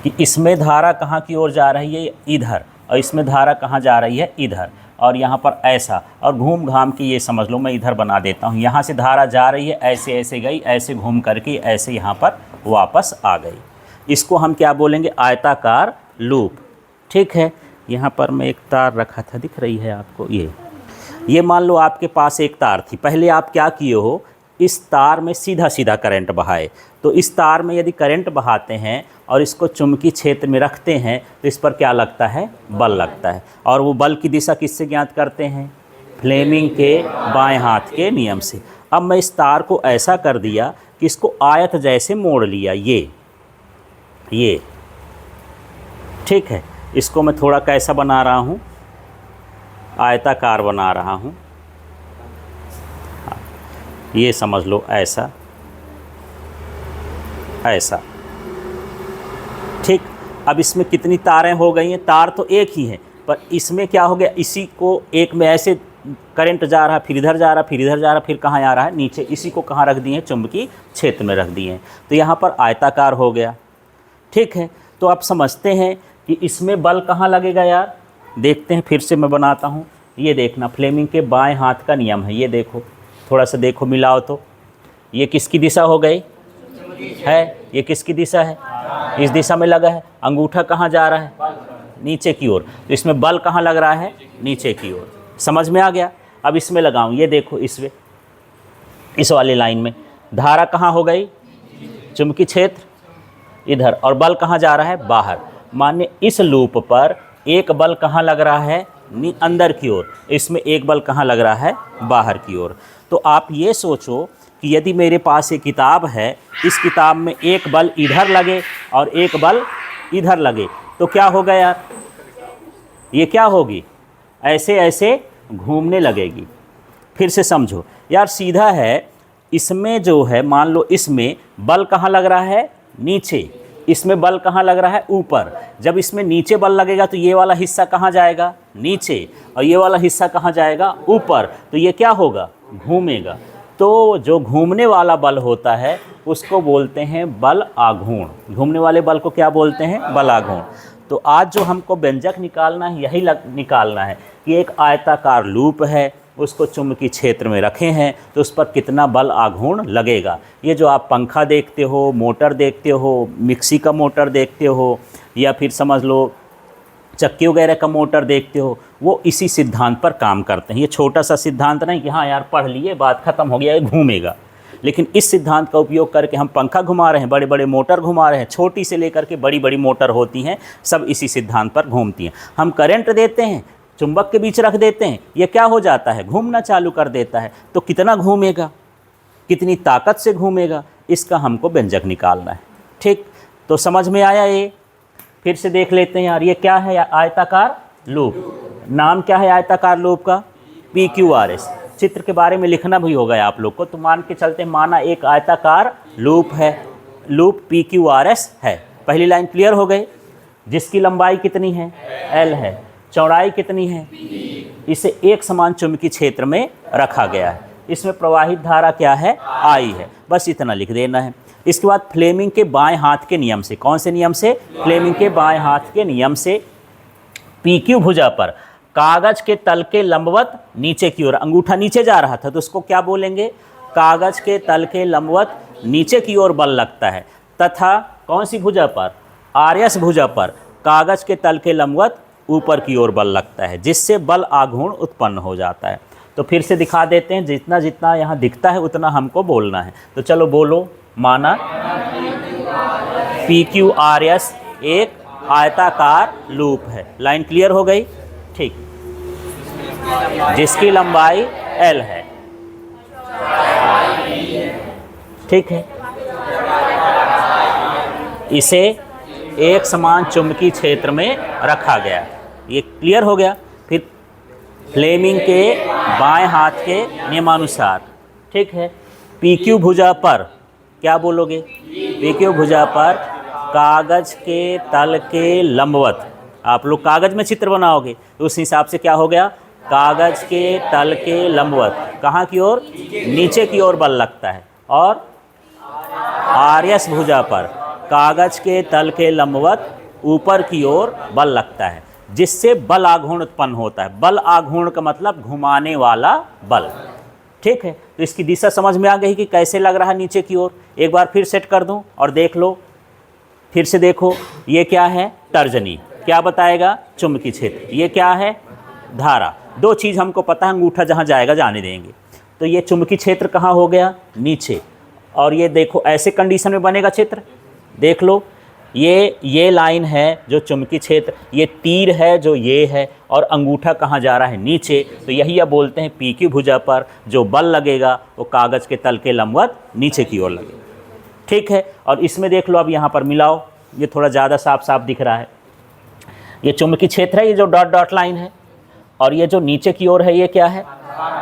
कि इसमें धारा कहाँ की ओर जा रही है, इधर, और इसमें धारा कहाँ जा रही है, इधर, और यहाँ पर ऐसा, और घूम घाम के ये समझ लो मैं इधर बना देता हूँ, यहाँ से धारा जा रही है, ऐसे ऐसे गई, ऐसे घूम करके ऐसे यहाँ पर वापस आ गई। इसको हम क्या बोलेंगे, आयताकार लूप। ठीक है, यहाँ पर मैं एक तार रखा था, दिख रही है आपको, ये मान लो आपके पास एक तार थी। पहले आप क्या किए हो, इस तार में सीधा सीधा करंट बहाए। तो इस तार में यदि करंट बहाते हैं और इसको चुंबकीय क्षेत्र में रखते हैं तो इस पर क्या लगता है, बल लगता है। और वो बल की दिशा किससे ज्ञात करते हैं, फ्लेमिंग के बाएं हाथ के नियम से। अब मैं इस तार को ऐसा कर दिया कि इसको आयत जैसे मोड़ लिया, ये ठीक है। इसको मैं थोड़ा कैसा बना रहा हूँ, आयताकार बना रहा हूँ, ये समझ लो ऐसा, ऐसा। ठीक, अब इसमें कितनी तारें हो गई हैं, तार तो एक ही है, पर इसमें क्या हो गया, इसी को एक में ऐसे करंट जा रहा, फिर इधर जा रहा, फिर इधर जा रहा, फिर कहाँ आ रहा है, नीचे। इसी को कहाँ रख दिए हैं, चुंबकीय क्षेत्र में रख दिए हैं, तो यहाँ पर आयताकार हो गया। ठीक है, तो आप समझते हैं कि इसमें बल कहाँ लगेगा यार, देखते हैं, फिर से मैं बनाता हूँ। ये देखना, फ्लेमिंग के बाएं हाथ का नियम है, ये देखो, थोड़ा सा देखो, मिलाओ तो, ये किसकी दिशा हो गई है, ये किसकी दिशा है, इस दिशा में लगा है। अंगूठा कहाँ जा रहा है, नीचे की ओर, तो इसमें बल कहाँ लग रहा है, नीचे की ओर। समझ में आ गया। अब इसमें लगाऊं, ये देखो, इसमें इस वाली लाइन में धारा कहाँ हो गई, चुंबकीय क्षेत्र इधर, और बल कहाँ जा रहा है, बाहर। माने इस लूप पर एक बल कहाँ लग रहा है, अंदर की ओर, इसमें एक बल कहाँ लग रहा है, बाहर की ओर। तो आप ये सोचो कि यदि मेरे पास एक किताब है, इस किताब में एक बल इधर लगे और एक बल इधर लगे, तो क्या होगा यार, ये क्या होगी, ऐसे ऐसे घूमने लगेगी। फिर से समझो यार, सीधा है, इसमें जो है, मान लो इसमें बल कहाँ लग रहा है, नीचे, इसमें बल कहाँ लग रहा है, ऊपर। जब इसमें नीचे बल लगेगा तो ये वाला हिस्सा कहाँ जाएगा, नीचे, और ये वाला हिस्सा कहाँ जाएगा, ऊपर। तो ये क्या होगा, घूमेगा। तो जो घूमने वाला बल होता है उसको बोलते हैं बल आघूर्ण। घूमने वाले बल को क्या बोलते हैं, बल आघूर्ण। तो आज जो हमको व्यंजक निकालना है, यही निकालना है कि एक आयताकार लूप है, उसको चुंबकीय क्षेत्र में रखे हैं, तो उस पर कितना बल आघूर्ण लगेगा। ये जो आप पंखा देखते हो, मोटर देखते हो, मिक्सी का मोटर देखते हो, या फिर समझ लो चक्की वगैरह का मोटर देखते हो, वो इसी सिद्धांत पर काम करते हैं। ये छोटा सा सिद्धांत नहीं कि हाँ यार पढ़ लिए, बात खत्म हो गया, ये घूमेगा। लेकिन इस सिद्धांत का उपयोग करके हम पंखा घुमा रहे हैं, बड़े बड़े मोटर घुमा रहे हैं, छोटी से लेकर के बड़ी बड़ी मोटर होती हैं, सब इसी सिद्धांत पर घूमती हैं। हम करंट देते हैं, चुंबक के बीच रख देते हैं, ये क्या हो जाता है, घूमना चालू कर देता है। तो कितना घूमेगा, कितनी ताकत से घूमेगा, इसका हमको व्यंजक निकालना है। ठीक, तो समझ में आया ये। फिर से देख लेते हैं यार, ये क्या है, आयताकार लूप। नाम क्या है आयताकार लूप का, PQRS। चित्र के बारे में लिखना भी होगा आप लोग को, तो मान के चलते, माना एक आयताकार लूप है, लूप PQRS है। पहली लाइन क्लियर हो गई, जिसकी लंबाई कितनी है, L है, चौड़ाई कितनी है, इसे एक समान चुंबकीय क्षेत्र में रखा गया है। इसमें प्रवाहित धारा क्या है, I है। बस इतना लिख देना है। इसके बाद फ्लेमिंग के बाएं हाथ के नियम से, कौन से नियम से, फ्लेमिंग के बाएं हाथ के नियम से, PQ भुजा पर कागज के तल के लंबवत नीचे की ओर, अंगूठा नीचे जा रहा था तो उसको क्या बोलेंगे, कागज के तल के लंबवत नीचे की ओर बल लगता है। तथा कौन सी भुजा पर, RS भुजा पर कागज के तल के लंबवत ऊपर की ओर बल लगता है, जिससे बल आघूर्ण उत्पन्न हो जाता है। तो फिर से दिखा देते हैं, जितना जितना यहाँ दिखता है उतना हमको बोलना है। तो चलो बोलो, माना PQRS एक आयताकार लूप है। लाइन क्लियर हो गई, ठीक, जिसकी लंबाई L है, ठीक है। इसे एक समान चुंबकीय क्षेत्र में रखा गया, ये क्लियर हो गया। फिर फ्लेमिंग के बाएं हाथ के नियमानुसार, ठीक है, PQ भुजा पर क्या बोलोगे, PQ भुजा पर कागज के तल के लंबवत, आप लोग कागज में चित्र बनाओगे तो उस हिसाब से क्या हो गया, कागज के तल के लंबवत कहाँ की ओर, नीचे की ओर बल लगता है। और RS भुजा पर कागज के तल के लंबवत ऊपर की ओर बल लगता है, जिससे बल आघूर्ण उत्पन्न होता है। बल आघूर्ण का मतलब घुमाने वाला बल। ठीक है, तो इसकी दिशा समझ में आ गई कि कैसे लग रहा है नीचे की ओर। एक बार फिर सेट कर दूं और देख लो, फिर से देखो, ये क्या है, तर्जनी, क्या बताएगा, चुंबकीय क्षेत्र। ये क्या है, धारा। दो चीज़ हमको पता है, अंगूठा जहाँ जाएगा जाने देंगे। तो ये चुंबकीय क्षेत्र कहाँ हो गया, नीचे। और ये देखो ऐसे कंडीशन में बनेगा चित्र, देख लो, ये लाइन है जो चुंबकीय क्षेत्र, ये तीर है जो ये है, और अंगूठा कहाँ जा रहा है, नीचे। तो यही अब बोलते हैं पी की भुजा पर जो बल लगेगा वो कागज़ के तल के लंबवत नीचे की ओर लगेगा। ठीक है, और इसमें देख लो, अब यहाँ पर मिलाओ, ये थोड़ा ज़्यादा साफ साफ दिख रहा है। ये चुंबकीय क्षेत्र है, ये जो डॉट डॉट लाइन है, और ये जो नीचे की ओर है ये क्या है,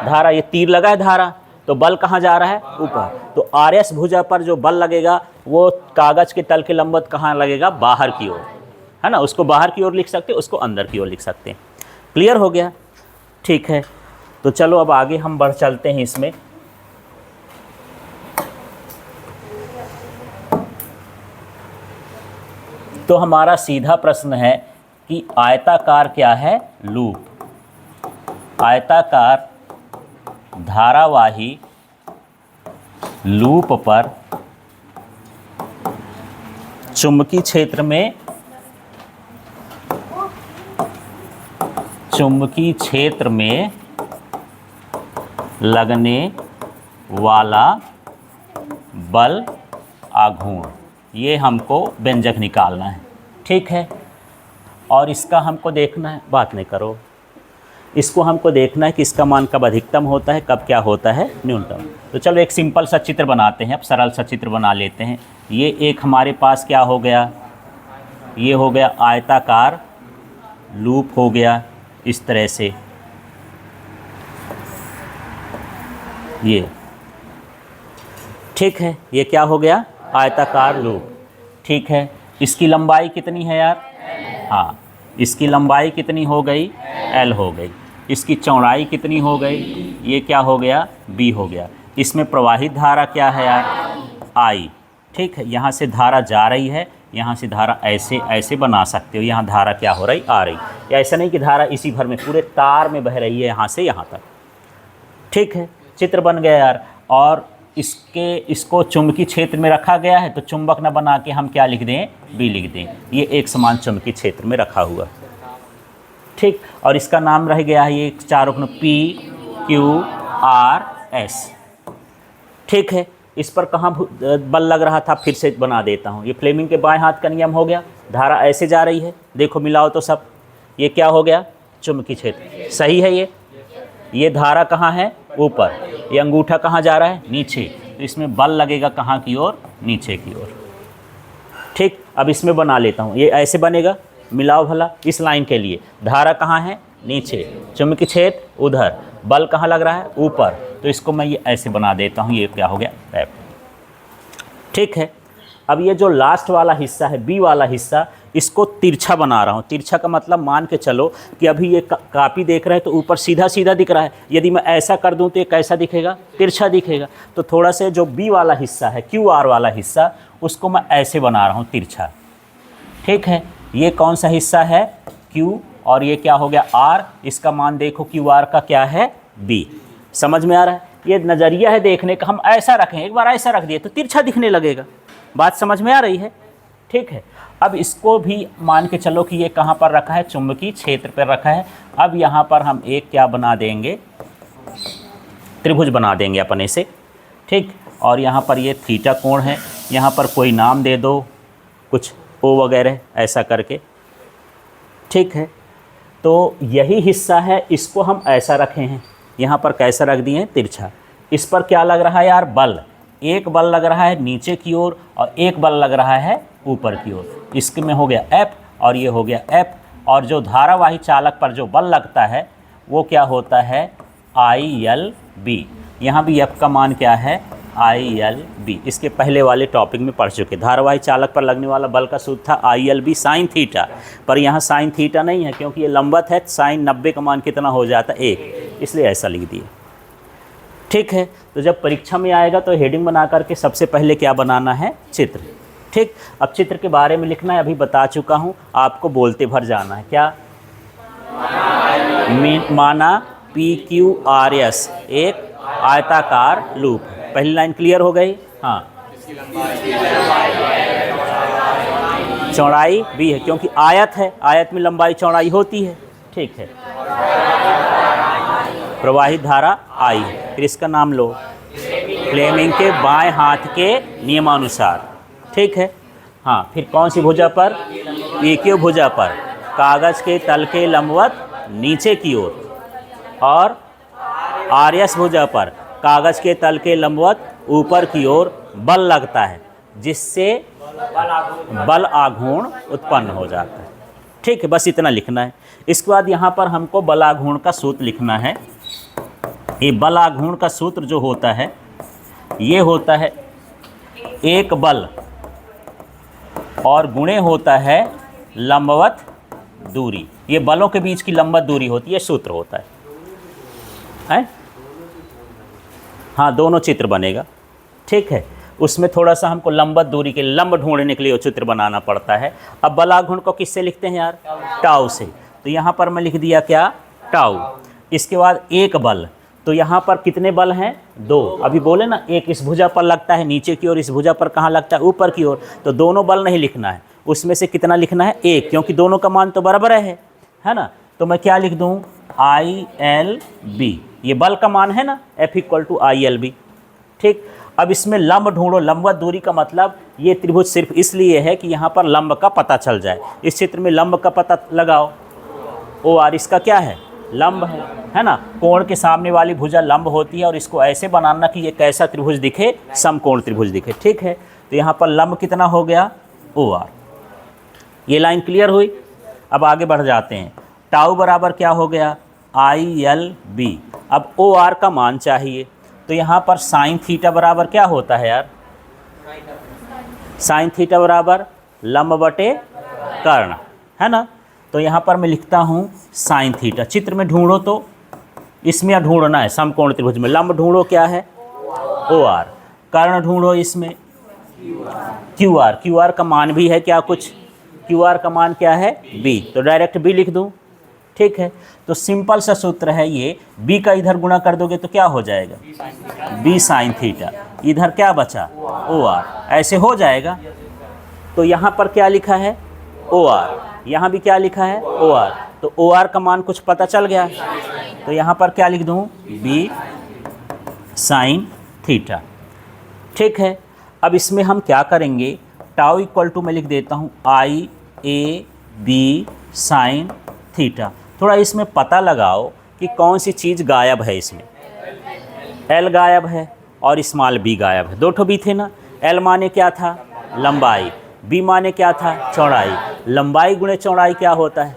धारा। ये तीर लगा है धारा, तो बल कहाँ जा रहा है, ऊपर। तो आर एस भुजा पर जो बल लगेगा वो कागज़ के तल के लंबवत कहाँ लगेगा, बाहर की ओर, है ना। उसको बाहर की ओर लिख सकते हैं, उसको अंदर की ओर लिख सकते हैं। क्लियर हो गया। ठीक है, तो चलो अब आगे हम बढ़ चलते हैं इसमें। तो हमारा सीधा प्रश्न है कि आयताकार क्या है, लूप। आयताकार धारावाही लूप पर चुंबकीय क्षेत्र में लगने वाला बल आघूर्ण, ये हमको व्यंजक निकालना है। ठीक है, और इसका हमको देखना है, बात नहीं करो, इसको हमको देखना है कि इसका मान कब अधिकतम होता है, कब क्या होता है, न्यूनतम। तो चलो एक सिंपल सा चित्र बनाते हैं, अब सरल सा चित्र बना लेते हैं। ये एक हमारे पास क्या हो गया, ये हो गया आयताकार लूप हो गया इस तरह से, ये ठीक है, ये क्या हो गया, आयताकार लूप। ठीक है, इसकी लंबाई कितनी है यार, हाँ, इसकी लंबाई कितनी हो गई, L हो गई। इसकी चौड़ाई कितनी हो गई, ये क्या हो गया, B हो गया। इसमें प्रवाहित धारा क्या है यार, I। ठीक है, यहाँ से धारा जा रही है, यहाँ से धारा ऐसे ऐसे बना सकते हो, यहाँ धारा क्या हो रही, आ रही। या ऐसा नहीं कि धारा इसी भर में पूरे तार में बह रही है यहाँ से यहाँ तक। ठीक है, चित्र बन गया यार। और इसको चुंबकीय क्षेत्र में रखा गया है, तो चुंबक न बना के हम क्या लिख दें, B लिख दें। ये एक समान चुंबकीय क्षेत्र में रखा हुआ। ठीक, और इसका नाम रह गया है ये चारों कोण P Q R S। ठीक है, इस पर कहाँ बल लग रहा था, फिर से बना देता हूँ। ये फ्लेमिंग के बाएं हाथ का नियम हो गया, धारा ऐसे जा रही है, देखो मिलाओ तो सब, ये क्या हो गया, चुंबकीय क्षेत्र। सही है, ये धारा कहाँ है, ऊपर, ये अंगूठा कहाँ जा रहा है, नीचे। तो इसमें बल लगेगा कहाँ की ओर, नीचे की ओर। ठीक, अब इसमें बना लेता हूँ, ये ऐसे बनेगा, मिलाओ भला। इस लाइन के लिए धारा कहाँ है, नीचे, चुंबकीय क्षेत्र उधर, बल कहाँ लग रहा है, ऊपर। तो इसको मैं ये ऐसे बना देता हूँ, ये क्या हो गया, F। ठीक है, अब ये जो लास्ट वाला हिस्सा है, B वाला हिस्सा, इसको तिरछा बना रहा हूँ। तिरछा का मतलब मान के चलो कि अभी ये कापी देख रहे हैं तो ऊपर सीधा सीधा दिख रहा है, यदि मैं ऐसा कर दूँ तो ये कैसा दिखेगा, तिरछा दिखेगा। तो थोड़ा से जो B वाला हिस्सा है, QR वाला हिस्सा, उसको मैं ऐसे बना रहा हूँ, तिरछा। ठीक है, ये कौन सा हिस्सा है, Q, और ये क्या हो गया, R। इसका मान देखो QR का क्या है, B। समझ में आ रहा है, ये नज़रिया है देखने का। हम ऐसा रखें, एक बार ऐसा रख दिए तो तिरछा दिखने लगेगा। बात समझ में आ रही है। ठीक है, अब इसको भी मान के चलो कि ये कहाँ पर रखा है, चुंबकीय क्षेत्र पर रखा है। अब यहाँ पर हम एक क्या बना देंगे, त्रिभुज बना देंगे अपने से। ठीक, और यहाँ पर ये थीटा कोण है, यहाँ पर कोई नाम दे दो, कुछ O वगैरह ऐसा करके। ठीक है, तो यही हिस्सा है, इसको हम ऐसा रखे हैं, यहाँ पर कैसा रख दिए हैं, तिरछा। इस पर क्या लग रहा है यार, बल। एक बल लग रहा है नीचे की ओर और एक बल लग रहा है ऊपर की ओर। इसके में हो गया F और ये हो गया F। और जो धारावाही चालक पर जो बल लगता है वो क्या होता है, ILB। यहाँ भी F का मान क्या है, ILB। इसके पहले वाले टॉपिक में पढ़ चुके। धारावाही चालक पर लगने वाला बल का सूत्र था ILB sin थीटा, पर यहाँ sin थीटा नहीं है क्योंकि ये लंबवत है। sin 90 का मान कितना हो जाता है, 1, इसलिए ऐसा लिख दिए। ठीक है, तो जब परीक्षा में आएगा तो हेडिंग बना करके सबसे पहले क्या बनाना है, चित्र। ठीक। अब चित्र के बारे में लिखना है, अभी बता चुका हूँ, आपको बोलते भर जाना है। क्या माना PQRS एक आयताकार लूप है। पहली लाइन क्लियर हो गई? हाँ, चौड़ाई भी है क्योंकि आयत है, आयत में लंबाई चौड़ाई होती है। ठीक है, प्रवाहित धारा I है। फिर इसका नाम लो, फ्लेमिंग के बाएं हाथ के नियमानुसार। ठीक है, हाँ। फिर कौन सी भुजा पर? PQ भुजा पर कागज़ के तल के लंबवत नीचे की ओर, और RS भुजा पर कागज़ के तल के लंबवत ऊपर की ओर बल लगता है, जिससे बल आघूर्ण उत्पन्न हो जाता है। ठीक है, बस इतना लिखना है। इसके बाद यहाँ पर हमको बल आघूर्ण का सूत्र लिखना है। ये बल आघूर्ण का सूत्र जो होता है, ये होता है एक बल और गुणे होता है लंबवत दूरी। ये बलों के बीच की लंबवत दूरी होती है, सूत्र होता है? हाँ, दोनों चित्र बनेगा। ठीक है, उसमें थोड़ा सा हमको लंबवत दूरी के लंब ढूंढने के लिए वो चित्र बनाना पड़ता है। अब बल आघूर्ण को किससे लिखते हैं यार? टाउ से। तो यहाँ पर मैं लिख दिया क्या? टाउ। इसके बाद एक बल, तो यहाँ पर कितने बल हैं? दो। अभी बोले ना, एक इस भुजा पर लगता है नीचे की ओर, इस भुजा पर कहाँ लगता है? ऊपर की ओर। तो दोनों बल नहीं लिखना है, उसमें से कितना लिखना है? एक, क्योंकि दोनों का मान तो बराबर है ना। तो मैं क्या लिख दूँ? ILB। ये बल का मान है ना, F = ILB। ठीक। अब इसमें लंब ढूंढो। लंबवत दूरी का मतलब ये त्रिभुज सिर्फ इसलिए है कि यहाँ पर लंब का पता चल जाए। इस चित्र में लंब का पता लगाओ। OR इसका क्या है? लंब है ना। कोण के सामने वाली भुजा लंब होती है, और इसको ऐसे बनाना कि ये कैसा त्रिभुज दिखे? समकोण त्रिभुज दिखे। ठीक है, तो यहाँ पर लंब कितना हो गया? OR। ये लाइन क्लियर हुई? अब आगे बढ़ जाते हैं। टाउ बराबर क्या हो गया? ILB। अब OR का मान चाहिए, तो यहाँ पर साइन थीटा बराबर क्या होता है यार? साइन थीटा बराबर लंब बटे कर्ण, है ना। तो यहाँ पर मैं लिखता हूँ साइन थीटा। चित्र में ढूंढो, तो इसमें ढूंढना है समकोण त्रिभुज में। लंब ढूंढो क्या है? OR। कर्ण ढूंढो इसमें QR। QR का मान भी है क्या कुछ? QR का मान क्या है? B। तो डायरेक्ट B लिख दूँ। ठीक है, तो सिंपल सा सूत्र है ये। B का इधर गुणा कर दोगे तो क्या हो जाएगा? B sine theta. इधर क्या बचा? OR। ऐसे हो जाएगा। तो यहाँ पर क्या लिखा है? OR। यहाँ भी क्या लिखा है? OR। तो OR का मान कुछ पता चल गया। तो यहाँ पर क्या लिख दूँ? B sine theta. ठीक है, अब इसमें हम क्या करेंगे? टाउ = मैं लिख देता हूँ IAB साइन थीटा। थोड़ा इसमें पता लगाओ कि कौन सी चीज़ गायब है इसमें। L गायब है और स्मॉल b गायब है। दो ठो b थे ना। L माने क्या था? लंबाई। b माने क्या था? चौड़ाई। लंबाई गुणे चौड़ाई क्या होता है?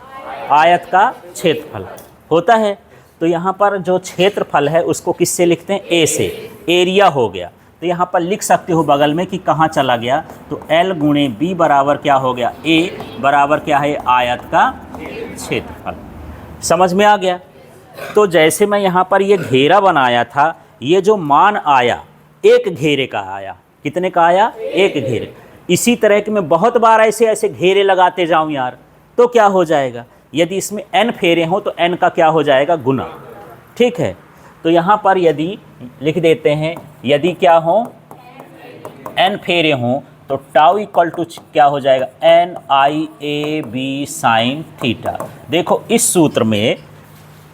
आयत का क्षेत्रफल होता है। तो यहाँ पर जो क्षेत्रफल है उसको किससे लिखते हैं? A से। एरिया हो गया। तो यहाँ पर लिख सकते हो बगल में कि कहाँ चला गया। तो L गुणे B बराबर क्या हो गया? A बराबर क्या है? आयत का क्षेत्रफल। समझ में आ गया? तो जैसे मैं यहाँ पर ये घेरा बनाया था, ये जो मान आया एक घेरे का आया। कितने का आया? एक घेरे। इसी तरह के मैं बहुत बार ऐसे ऐसे घेरे लगाते जाऊँ यार, तो क्या हो जाएगा? यदि इसमें n फेरे हों तो n का क्या हो जाएगा? गुना। ठीक है, तो यहाँ पर यदि लिख देते हैं, यदि क्या हो? n फेरे हों तो टाउ = क्या हो जाएगा? NIAB sine theta. देखो इस सूत्र में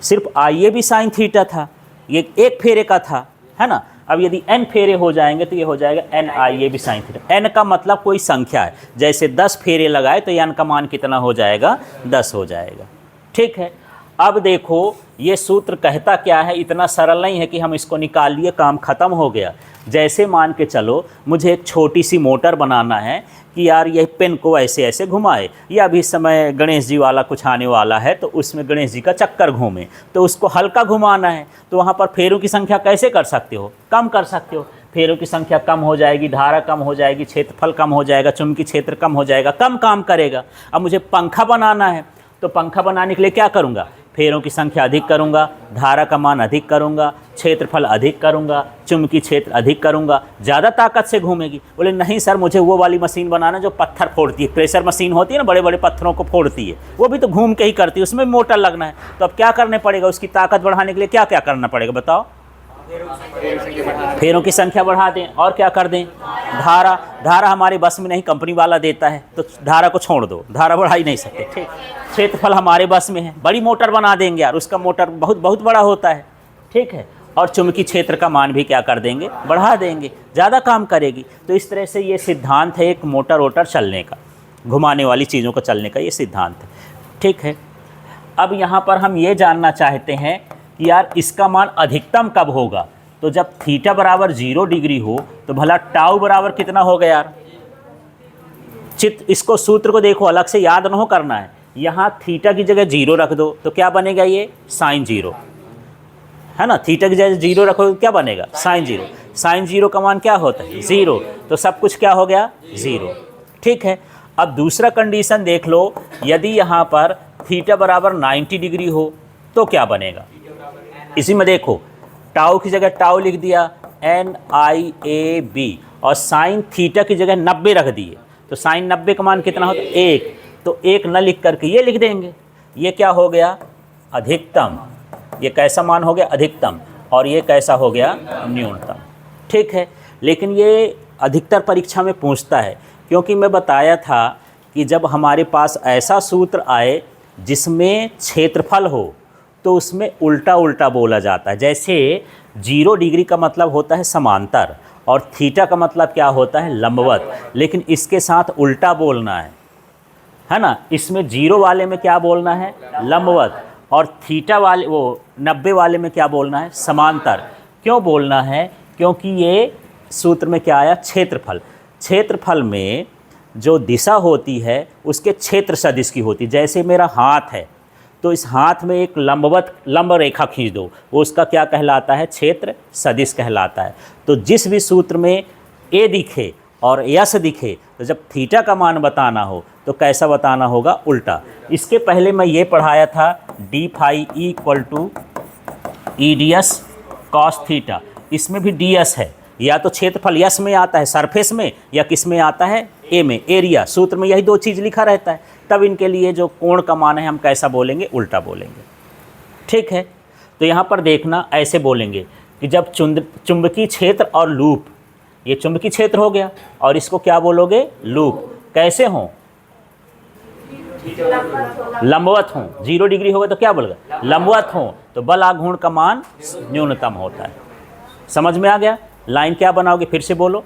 सिर्फ IAB साइन थीटा था, ये एक फेरे का था, है ना। अब यदि n फेरे हो जाएंगे तो ये हो जाएगा NIAB साइन थीटा। n का मतलब कोई संख्या है। जैसे 10 फेरे लगाए तो n का मान कितना हो जाएगा? 10 हो जाएगा। ठीक है, अब देखो ये सूत्र कहता क्या है? इतना सरल नहीं है कि हम इसको निकाल लिए काम ख़त्म हो गया। जैसे मान के चलो मुझे एक छोटी सी मोटर बनाना है कि यार ये पेन को ऐसे ऐसे घुमाए, या अभी समय गणेश जी वाला कुछ आने वाला है तो उसमें गणेश जी का चक्कर घूमे, तो उसको हल्का घुमाना है। तो वहाँ पर फेरों की संख्या कैसे कर सकते हो? कम कर सकते हो। फेरों की संख्या कम हो जाएगी, धारा कम हो जाएगी, क्षेत्रफल कम हो जाएगा, चुंबकीय क्षेत्र कम हो जाएगा, कम काम करेगा। अब मुझे पंखा बनाना है, तो पंखा बनाने के लिए क्या करूँगा? फेरों की संख्या अधिक करूँगा, धारा का मान अधिक करूँगा, क्षेत्रफल अधिक करूँगा, चुंबकीय क्षेत्र अधिक करूँगा, ज़्यादा ताकत से घूमेगी। बोले नहीं सर, मुझे वो वाली मशीन बनाना जो पत्थर फोड़ती है, प्रेशर मशीन होती है ना, बड़े बड़े पत्थरों को फोड़ती है, वो भी तो घूम के ही करती है, उसमें मोटर लगना है। तो अब क्या करने पड़ेगा, उसकी ताकत बढ़ाने के लिए क्या क्या करना पड़ेगा बताओ? फेरों की संख्या बढ़ा दें, और क्या कर दें? धारा हमारे बस में नहीं, कंपनी वाला देता है, तो धारा को छोड़ दो, धारा बढ़ा ही नहीं सकते। ठीक, क्षेत्रफल हमारे बस में है, बड़ी मोटर बना देंगे यार, उसका मोटर बहुत बहुत बड़ा होता है। ठीक है, और चुंबकीय क्षेत्र का मान भी क्या कर देंगे? बढ़ा देंगे, ज़्यादा काम करेगी। तो इस तरह से ये सिद्धांत है एक मोटर वोटर चलने का, घुमाने वाली चीज़ों को चलने का ये सिद्धांत है। ठीक है, अब यहाँ पर हम ये जानना चाहते हैं कि यार इसका मान अधिकतम कब होगा? तो जब थीटा बराबर 0 डिग्री हो तो भला टाउ बराबर कितना होगा यार? इसको सूत्र को देखो, अलग से याद न हो करना है। यहाँ थीटा की जगह 0 रख दो तो क्या बनेगा? ये साइन 0 है ना। थीटा की जगह 0 रखो तो क्या बनेगा? साइन 0। साइन 0 का मान क्या होता है? 0। तो सब कुछ क्या हो गया? 0। ठीक है, अब दूसरा कंडीशन देख लो, यदि यहाँ पर थीटा बराबर 90 डिग्री हो तो क्या बनेगा? इसी में देखो, टाउ की जगह टाउ लिख दिया NIAB, और साइन थीटा की जगह 90 रख दिए, तो साइन 90 का मान कितना होता है? 1। तो 1 न लिख करके ये लिख देंगे। ये क्या हो गया? अधिकतम। ये कैसा मान हो गया? अधिकतम। और ये कैसा हो गया? न्यूनतम। ठीक है, लेकिन ये अधिकतर परीक्षा में पूछता है, क्योंकि मैं बताया था कि जब हमारे पास ऐसा सूत्र आए जिसमें क्षेत्रफल हो तो उसमें उल्टा उल्टा बोला जाता है। जैसे 0 डिग्री का मतलब होता है समांतर, और थीटा का मतलब क्या होता है? लंबवत। लेकिन इसके साथ उल्टा बोलना है ना। इसमें 0 वाले में क्या बोलना है? लंबवत। और थीटा वाले, वो 90 वाले में क्या बोलना है? समांतर। क्यों बोलना है? क्योंकि ये सूत्र में क्या आया? क्षेत्रफल। क्षेत्रफल में जो दिशा होती है उसके क्षेत्र सदिश की होती है। जैसे मेरा हाथ है तो इस हाथ में एक लंब रेखा खींच दो, वो उसका क्या कहलाता है? क्षेत्र सदिश कहलाता है। तो जिस भी सूत्र में ए दिखे और यस दिखे, तो जब थीटा का मान बताना हो तो कैसा बताना होगा? उल्टा। इसके पहले मैं ये पढ़ाया था d phi equal to EDS cos theta. इसमें भी DS है, या तो क्षेत्रफल यस में आता है सरफेस में, या किस में आता है? ए में, एरिया। सूत्र में यही दो चीज़ लिखा रहता है। तब इनके लिए जो कोण का मान है हम कैसा बोलेंगे? उल्टा बोलेंगे। ठीक है, तो यहाँ पर देखना, ऐसे बोलेंगे कि जब चुंबकीय क्षेत्र और लूप, ये चुंबकीय क्षेत्र हो गया और इसको क्या बोलोगे? लूप। कैसे हों? लंबवत हों। 0 डिग्री होगा तो क्या बोलेगा? लंबवत हों, तो बल आघूर्ण का मान न्यूनतम होता है। समझ में आ गया? लाइन क्या बनाओगे? फिर से बोलो।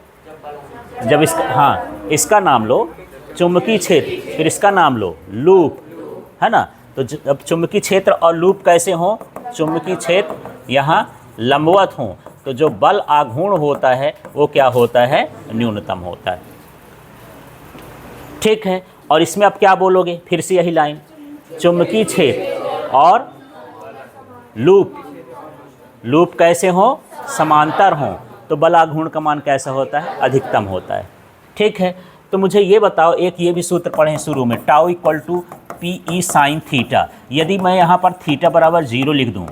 जब इसका, हाँ, इसका नाम लो चुंबकीय क्षेत्र, फिर इसका नाम लो लूप, है ना। तो जब चुंबकीय क्षेत्र और लूप कैसे हों? चुंबकीय क्षेत्र यहाँ लंबवत हों, तो जो बल आघूर्ण होता है वो क्या होता है? न्यूनतम होता है। ठीक है, और इसमें अब क्या बोलोगे? फिर से यही लाइन, चुंबकीय क्षेत्र और लूप कैसे हों? समांतर हों, तो बल आघूर्ण का मान कैसा होता है? अधिकतम होता है। ठीक है, तो मुझे ये बताओ, एक ये भी सूत्र पढ़ें शुरू में, tau equal to PE sine theta. यदि मैं यहाँ पर थीटा बराबर 0 लिख दूँ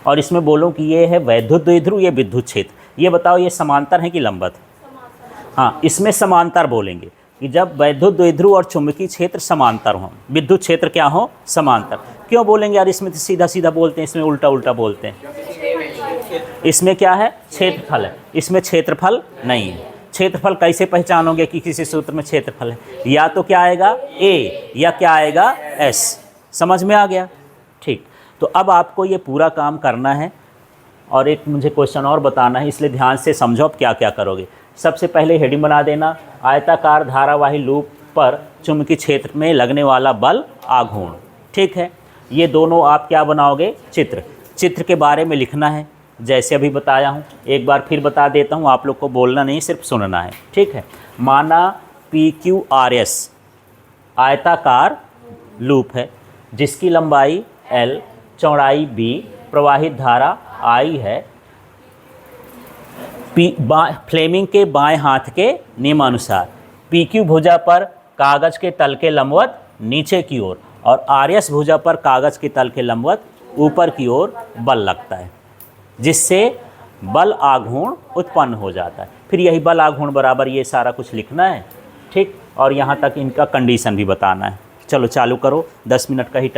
और इसमें बोलूँ कि ये है वैद्युत द्विध्रुव, ये विद्युत क्षेत्र, ये बताओ ये समांतर है कि लंबवत? हाँ, इसमें समांतर बोलेंगे कि जब वैद्युत द्विध्रुव और चुंबकीय क्षेत्र समांतर हों, विद्युत क्षेत्र क्या हो? समांतर। क्यों बोलेंगे यार? इसमें तो सीधा सीधा बोलते हैं, इसमें उल्टा उल्टा बोलते हैं। इसमें क्या है? क्षेत्रफल है, इसमें क्षेत्रफल नहीं है। क्षेत्रफल कैसे पहचानोगे कि किसी सूत्र में क्षेत्रफल है? या तो क्या आएगा? A, या क्या आएगा? S। समझ में आ गया? ठीक, तो अब आपको ये पूरा काम करना है और एक मुझे क्वेश्चन और बताना है, इसलिए ध्यान से समझो अब क्या क्या करोगे। सबसे पहले हेडिंग बना देना, आयताकार धारावाही लूप पर चुंबकीय क्षेत्र में लगने वाला बल आघूर्ण। ठीक है, ये दोनों आप क्या बनाओगे? चित्र के बारे में लिखना है, जैसे अभी बताया हूँ। एक बार फिर बता देता हूँ, आप लोग को बोलना नहीं, सिर्फ सुनना है। ठीक है, माना PQRS आयताकार लूप है जिसकी लंबाई L, चौड़ाई B, प्रवाहित धारा I है। फ्लेमिंग के बाएं हाथ के नियमानुसार PQ भुजा पर कागज के तल के लंबवत नीचे की ओर और आरएस भुजा पर कागज़ के तल के लंबवत ऊपर की ओर बल लगता है, जिससे बल आघूर्ण उत्पन्न हो जाता है। फिर यही बल आघूर्ण बराबर ये सारा कुछ लिखना है, ठीक, और यहाँ तक इनका कंडीशन भी बताना है। चलो चालू करो, 10 मिनट का ही